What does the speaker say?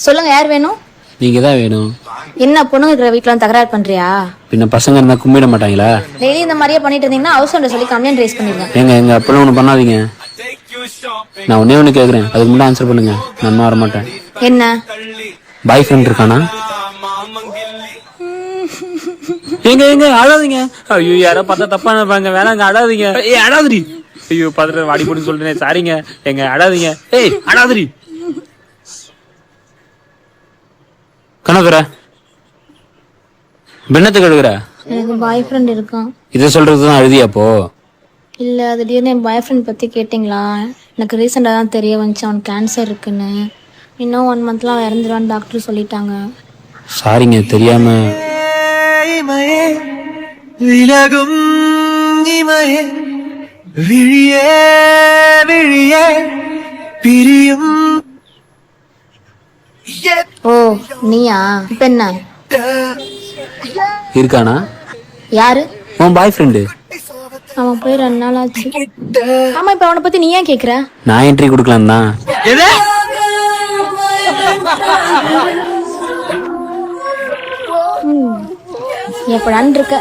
சொல்லுங்க, யார் வேணும்? நீங்க தான் வேணும். என்ன பொண்ணுங்க இருக்கிற வீட்டுல தகராறு பண்றியா? பின்ன பசங்க இருந்தா கும்பிட மாட்டாங்களா? டெய்லி இந்த மாதிரியே பண்ணிட்டு இருந்தீங்கன்னா ஹவுஸ் ஓனர் சொல்லி கம்ப்ளைண்ட் ரைஸ் பண்ணிடுங்க. எங்க அப்பெல்லாம் ஒண்ணு பண்ணாதீங்க. நான் ஒண்ணு கேக்குறேன், அதுக்கு மட்டும் ஆன்சர் பண்ணுங்க. நான் வர மாட்டேன். என்ன பாய் ஃப்ரெண்ட் இருக்கானா? எங்க அழாதீங்க. ஐயோ, யாரோ பார்த்தா தப்பா நினைப்பாங்க. வேணாங்க, அழாதீங்க. அழாதிரி. ஐயோ, பதற வாடி போட்டு சொல்றேன். சாரிங்க. எங்க அழாதீங்க. அழாதிரி. கணக்குற பின்னத்துக்கு எழுதுற. எனக்கு பாய் ஃப்ரெண்ட் இருக்கான். இதை சொல்றதுதான் அழுதியாப்போ? இல்ல, திடீர்னு என் பாய் ஃப்ரெண்ட் பத்தி கேட்டிங்களா? எனக்கு ரீசெண்டாக தான் தெரிய வந்துச்சு அவனுக்கு கேன்சர் இருக்குன்னு. இன்னும் 1 மந்த்லாம் இறந்துருவான்னு டாக்டர் சொல்லிட்டாங்க. சாரிங்க, தெரியாம. விலகும் இமையே விழியே விழியே பிரியும். ஓ, நீயா? இப்ப என்ன இருக்கானா? யாரு? உன் பாய் ஃப்ரெண்டு. அவன் போய் 2 நாள் ஆச்சு. ஆமா, இப்ப அவனை பத்தி நீ ஏன் கேக்குற? நான் என்ட்ரி கொடுக்கலாம் தான். எப்படான்னு இருக்க.